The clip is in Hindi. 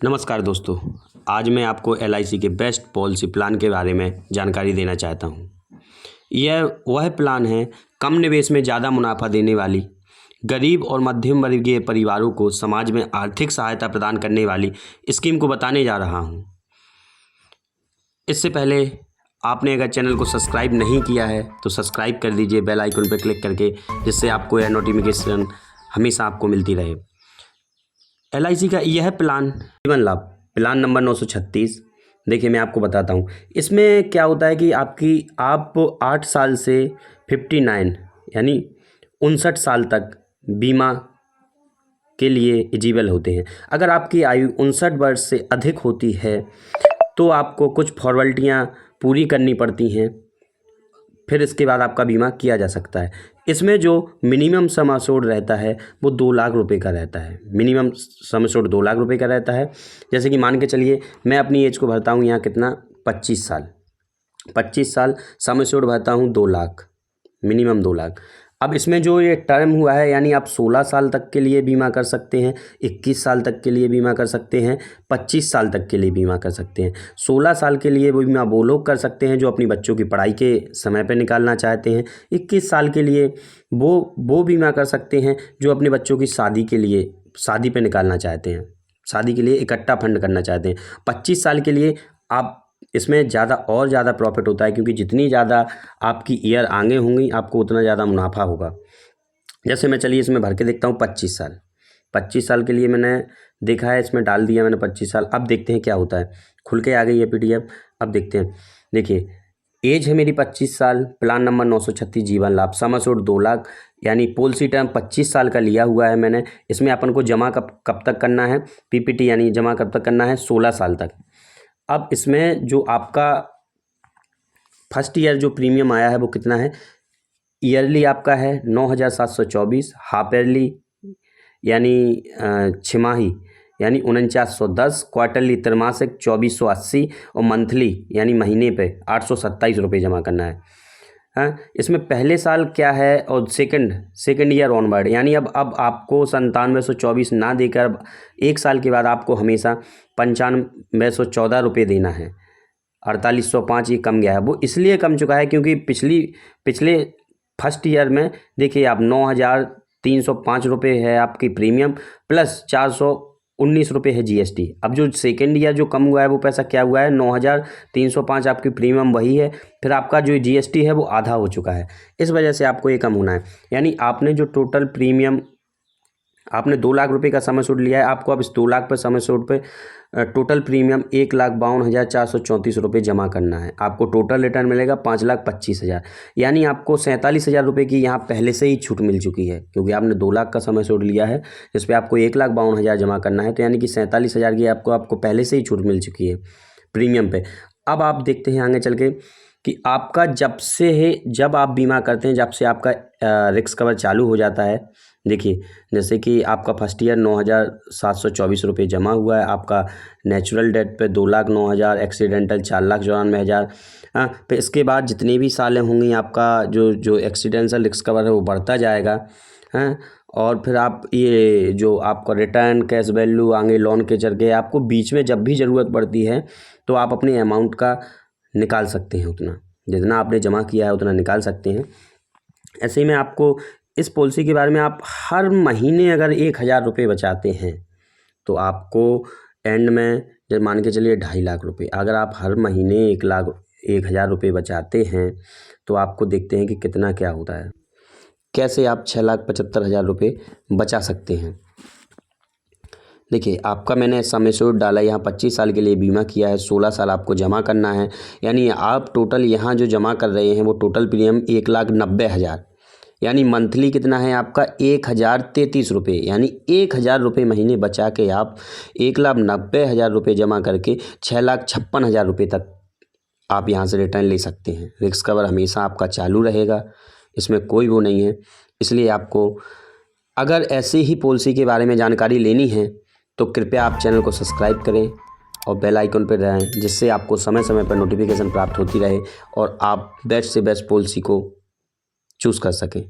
नमस्कार दोस्तों, आज मैं आपको एलआईसी के बेस्ट पॉलिसी प्लान के बारे में जानकारी देना चाहता हूँ। यह वह प्लान है कम निवेश में ज़्यादा मुनाफा देने वाली, गरीब और मध्यम वर्गीय परिवारों को समाज में आर्थिक सहायता प्रदान करने वाली स्कीम को बताने जा रहा हूँ। इससे पहले आपने अगर चैनल को सब्सक्राइब नहीं किया है तो सब्सक्राइब कर दीजिए बेल आइकन पर क्लिक करके, जिससे आपको यह नोटिफिकेशन हमेशा आपको मिलती रहे। एलआईसी का यह प्लान जीवन लाभ प्लान नंबर 936। देखिए मैं आपको बताता हूँ इसमें क्या होता है कि आप 8 साल से 59 यानी 59 साल तक बीमा के लिए एलिजिबल होते हैं। अगर आपकी आयु 59 वर्ष से अधिक होती है तो आपको कुछ फॉर्मेलिटियाँ पूरी करनी पड़ती हैं, फिर इसके बाद आपका बीमा किया जा सकता है। इसमें जो मिनिमम सम एश्योर्ड रहता है वो 2 लाख रुपए का रहता है। मिनिमम सम एश्योर्ड 2 लाख रुपए का रहता है। जैसे कि मान के चलिए मैं अपनी एज को भरता हूँ यहाँ कितना 25 साल 25 साल सम एश्योर्ड भरता हूँ 2 लाख, मिनिमम 2 लाख। अब इसमें जो ये टर्म हुआ है यानी आप 16 साल तक के लिए बीमा कर सकते हैं, 21 साल तक के लिए बीमा कर सकते हैं, 25 साल तक के लिए बीमा कर सकते हैं। 16 साल के लिए वो बीमा वो लोग कर सकते हैं जो अपनी बच्चों की पढ़ाई के समय पे निकालना चाहते हैं। 21 साल के लिए वो बीमा कर सकते हैं जो अपने बच्चों की शादी पे निकालना चाहते हैं, शादी के लिए इकट्ठा फंड करना चाहते हैं। 25 साल के लिए आप इसमें ज़्यादा प्रॉफिट होता है, क्योंकि जितनी ज़्यादा आपकी ईयर आगे होंगी आपको उतना ज़्यादा मुनाफा होगा। जैसे मैं चलिए इसमें भर के देखता हूँ 25 साल के लिए मैंने देखा है, इसमें डाल दिया मैंने 25 साल। अब देखते हैं क्या होता है, खुल के आ गई है PDF। अब देखते हैं, देखिए एज है मेरी 25 साल, प्लान नंबर 936 जीवन लाभ, सम एश्योर्ड 2 लाख यानी पॉलिसी टर्म 25 साल का लिया हुआ है मैंने। इसमें अपन को जमा कब तक करना है, PPT यानी जमा कब तक करना है 16 साल तक। अब इसमें जो आपका फर्स्ट ईयर जो प्रीमियम आया है वो कितना है, ईयरली आपका है 9,724, हाफ ईयरली यानी छिमाही यानी 4910, क्वार्टरली त्रैमासिक 2480 और मंथली यानी महीने पे 827 रुपये जमा करना है। हाँ, इसमें पहले साल क्या है और सेकंड ईयर ऑनवर्ड यानी अब आपको 9724 ना देकर अब 1 साल के बाद आपको हमेशा 9514 रुपये देना है। 4805 ये कम गया है, वो इसलिए कम चुका है क्योंकि पिछले फर्स्ट ईयर में देखिए आप 9305 रुपये है आपकी प्रीमियम, प्लस 419 रुपये है GST। अब जो सेकेंड ईयर जो कम हुआ है वो पैसा क्या हुआ है, 9305 आपकी प्रीमियम वही है, फिर आपका जो GST है वो आधा हो चुका है, इस वजह से आपको ये कम होना है। यानी आपने जो टोटल प्रीमियम आपने 2 लाख रुपए का सम एश्योर्ड लिया है, आपको अब इस 2 लाख पे सम एश्योर्ड पे टोटल प्रीमियम 1,52,434 रुपये जमा करना है। आपको टोटल रिटर्न मिलेगा 5,25,000, यानी आपको 47,000 रुपये की यहाँ पहले से ही छूट मिल चुकी है, क्योंकि आपने 2 लाख का सम एश्योर्ड लिया है जिस पे आपको 1,52,000 जमा करना है, तो यानी कि 47,000 की आपको पहले से ही छूट मिल चुकी है प्रीमियम पे। अब आप देखते हैं आगे चल के कि आपका जब आप बीमा करते हैं, जब से आपका रिस्क कवर चालू हो जाता है। देखिए जैसे कि आपका फर्स्ट ईयर 9,724 रुपये जमा हुआ है, आपका नेचुरल डेथ पे 2,09,000, एक्सीडेंटल 4,94,000। फिर इसके बाद जितनी भी सालें होंगी आपका जो एक्सीडेंटल रिस्क कवर है वो बढ़ता जाएगा। और फिर आप ये जो आपका रिटर्न कैश वैल्यू आगे लोन के जरिए आपको बीच में जब भी ज़रूरत पड़ती है तो आप अपने अमाउंट का निकाल सकते हैं, उतना जितना आपने जमा किया है उतना निकाल सकते हैं। ऐसे ही में आपको इस पॉलिसी के बारे में आप हर महीने अगर 1,000 रुपये बचाते हैं तो आपको एंड में जब मान के चलिए 2.5 लाख रुपये, अगर आप हर महीने 1,000 रुपये बचाते हैं तो आपको देखते हैं कि कितना क्या होता है, कैसे आप 6,75,000 रुपये बचा सकते हैं। देखिए आपका मैंने सम एश्योर्ड डाला, यहाँ 25 साल के लिए बीमा किया है, 16 साल आपको जमा करना है, यानी आप टोटल यहाँ जो जमा कर रहे हैं वो टोटल प्रीमियम 1,90,000, यानी मंथली कितना है आपका 1,033 रुपये, यानी 1,000 रुपये महीने बचा के आप 1,90,000 रुपये जमा करके 6,56,000 रुपये तक आप यहाँ से रिटर्न ले सकते हैं। रिस्क कवर हमेशा आपका चालू रहेगा, इसमें कोई वो नहीं है। इसलिए आपको अगर ऐसे ही पॉलिसी के बारे में जानकारी लेनी है तो कृपया आप चैनल को सब्सक्राइब करें और बेल आइकन पर रहें, जिससे आपको समय समय पर नोटिफिकेशन प्राप्त होती रहे और आप बेस्ट से बेस्ट पॉलिसी को चूज़ कर सकें।